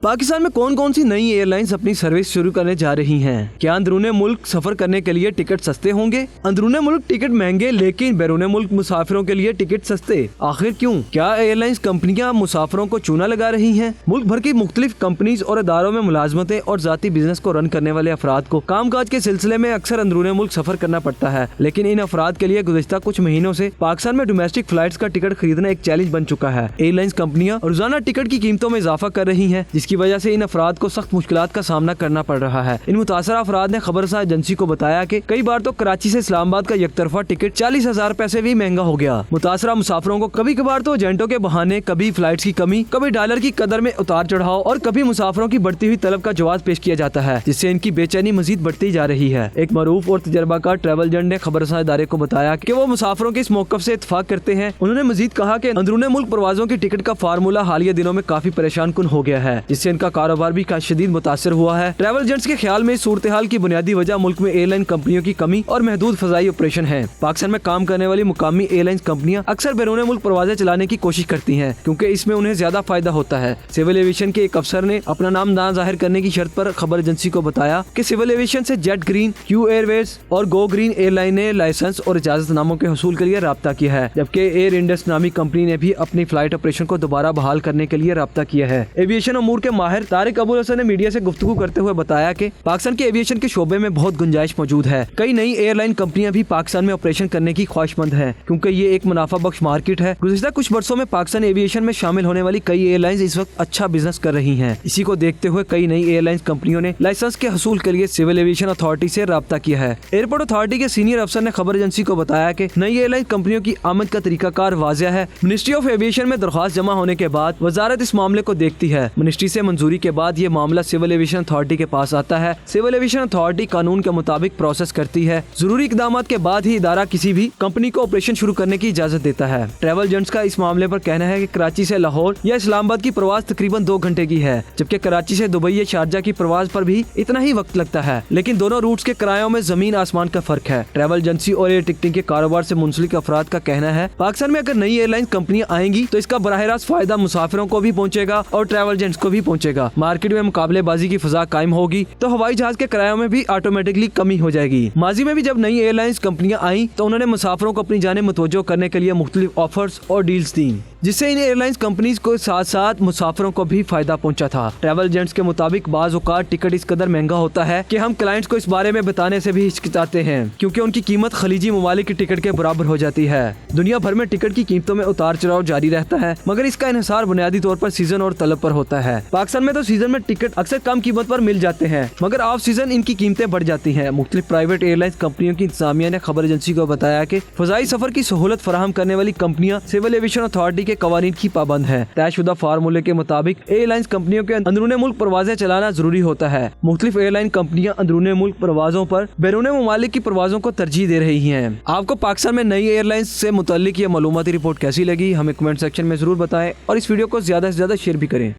पाकिस्तान में कौन कौन सी नई एयरलाइंस अपनी सर्विस शुरू करने जा रही हैं? क्या अंदरूने मुल्क सफर करने के लिए टिकट सस्ते होंगे? अंदरूने मुल्क टिकट महंगे लेकिन बैरूने मुल्क मुसाफिरों के लिए टिकट सस्ते, आखिर क्यों? क्या एयरलाइंस कंपनियां मुसाफिरों को चूना लगा रही हैं? मुल्क भर की मुख्तलिफ कंपनीज और इदारों में मुलाजमतें और जाती बिजनेस को रन करने वाले अफराद को कामकाज के सिलसिले में अक्सर अंदरूने मुल्क सफर करना पड़ता है, लेकिन इन अफराद के लिए गुज़िश्ता कुछ महीनों से पाकिस्तान में डोमेस्टिक फ्लाइट्स का टिकट खरीदना एक चैलेंज बन चुका है। एयरलाइंस कंपनियां रोजाना टिकट की कीमतों में इजाफा कर रही हैं, जिसकी वजह से इन अफराद को सख्त मुश्किलात का सामना करना पड़ रहा है। इन मुतासरा अफराद ने खबरसां एजेंसी को बताया कि कई बार तो कराची से इस्लामाबाद का यकतरफा टिकट 40,000 पैसे भी महंगा हो गया। मुतासरा मुसाफिरों को कभी कभार तो एजेंटों के बहाने, कभी फ्लाइट्स की कमी, कभी डॉलर की कदर में उतार चढ़ाव और कभी मुसाफिरों की बढ़ती हुई तलब का जवाब पेश किया जाता है, जिससे इनकी बेचैनी मजीद बढ़ती जा रही है। एक मरूफ और तजर्बाकार ट्रैवल एजेंट ने खबरसां इदारे को बताया कि वो मुसाफिरों के इस मौकफ से इत्तफाक करते हैं। उन्होंने मजीद कहा कि अंदरूने मुल्क परवाजों की टिकट का फार्मूला हालिया दिनों में काफी परेशान कुन हो गया है, जिससे इनका कारोबार भी शदीद मुतासर हुआ है। ट्रैवल एजेंट्स के ख्याल में सूरत हाल की बुनियादी वजह मुल्क में एयरलाइन कंपनियों की कमी और महदूद फजाई ऑपरेशन है। पाकिस्तान में काम करने वाली मुकामी एयरलाइन कंपनियां अक्सर बैरूने मुल्क परवाजें चलाने की कोशिश करती हैं, क्योंकि इसमें उन्हें ज्यादा फायदा होता है। सिविल एविएशन के एक अफसर ने अपना नाम ना जाहिर करने की शर्त पर खबर एजेंसी को बताया कि सिविल एविएशन से जेट ग्रीन, क्यू एयरवेज और गो ग्रीन एयरलाइन ने लाइसेंस और इजाजतनामों के हसूल के लिए राब्ता किया है, जबकि एयर इंडस नामी कंपनी ने भी अपनी फ्लाइट ऑपरेशन को दोबारा बहाल करने के लिए राब्ता किया है। एविएशन अमूर के माहिर तारिक अबुल हसन ने मीडिया से गुफ्तगू करते हुए बताया कि पाकिस्तान के एविएशन के शोबे में बहुत गुंजाइश मौजूद है। कई नई एयरलाइन कंपनियां भी पाकिस्तान में ऑपरेशन करने की ख्वाहिशमंद हैं, क्योंकि ये एक मुनाफा बख्श मार्केट है। गुज़िश्ता कुछ वर्षों में पाकिस्तान एविएशन में शामिल होने वाली कई एयरलाइंस इस वक्त अच्छा बिजनेस कर रही हैं। इसी को देखते हुए कई नई एयरलाइंस कंपनियों ने लाइसेंस के हसूल के लिए सिविल एविएशन अथॉरिटी से राब्ता किया है। एयरपोर्ट अथॉरिटी के सीनियर अफसर ने खबर एजेंसी को बताया कि नई एयरलाइन कंपनियों की आमद का तरीकाकार वाज़िह है। मिनिस्ट्री ऑफ एविएशन में दरख्वास्त जमा होने के बाद वजारत इस मामले को देखती है। मिनिस्ट्री से मंजूरी के बाद ये मामला सिविल एविएशन अथॉरिटी के पास आता है। सिविल एविएशन अथॉरिटी कानून के मुताबिक प्रोसेस करती है। जरूरी इकदाम के बाद ही इदारा किसी भी कंपनी को ऑपरेशन शुरू करने की इजाजत देता है। ट्रैवल एजेंट्स का इस मामले पर कहना है कि कराची से लाहौर या इस्लामाबाद की प्रवास तकरीबन 2 घंटे की है, जबकि कराची से दुबई या शारजा की प्रवास पर भी इतना ही वक्त लगता है, लेकिन दोनों रूट्स के किरायों में जमीन आसमान का फर्क है। ट्रैवल एजेंसी और एयर टिकटिंग के कारोबार से मुंसलिक अफराद का कहना है पाकिस्तान में अगर नई एयरलाइन कंपनियां आएंगी तो इसका बराह रास्त फायदा मुसाफिरों को भी पहुंचेगा और ट्रैवल एजेंट्स को भी पहुंचेगा। मार्केट में मुकाबलेबाजी की फजा कायम होगी तो हवाई जहाज के किरायों में भी ऑटोमेटिकली कमी हो जाएगी। माजी में भी जब नई एयरलाइंस कंपनियां आई तो उन्होंने मुसाफिरों को अपनी जानिब मुतवज्जो करने के लिए मुख्तलिफ ऑफर्स और डील्स दी, जिससे इन एयरलाइंस कंपनीज को साथ साथ मुसाफिरों को भी फायदा पहुंचा था। ट्रैवल एजेंट्स के मुताबिक बाज़ औक़ात टिकट इस कदर महंगा होता है कि हम क्लाइंट्स को इस बारे में बताने से भी हिचकिचाते हैं, क्योंकि उनकी कीमत खलीजी ममालिक की टिकट के बराबर हो जाती है। दुनिया भर में टिकट की कीमतों में उतार चढ़ाव जारी रहता है, मगर इसका इन्हिसार बुनियादी तौर पर सीजन और तलब पर होता है। पाकिस्तान में तो सीजन में टिकट अक्सर कम कीमत पर मिल जाते हैं, मगर ऑफ सीजन इनकी कीमतें बढ़ जाती हैं। मुख्तलिफ प्राइवेट एयरलाइंस कंपनियों की इंतजामिया ने खबर एजेंसी को बताया कि फजाई सफर की सहूलत फराहम करने वाली कंपनियां सिविल एविएशन अथॉरिटी के कवानीन की पाबंद है। तयशुदा फार्मूले के मुताबिक एयरलाइंस कंपनियों के अंदरूने मुल्क परवाजें चलाना जरूरी होता है। मुख्तलिफ एयरलाइन कंपनियां अंदरूने मुल्क परवाजों पर बैरूने ममालिक की परवाजों को तरजीह दे रही हैं। आपको पाकिस्तान में नई एयरलाइंस से मुतल्लिक ये मालूमाती रिपोर्ट कैसी लगी हमें कमेंट सेक्शन में जरूर बताएं और इस वीडियो को ज्यादा से ज्यादा शेयर भी करें।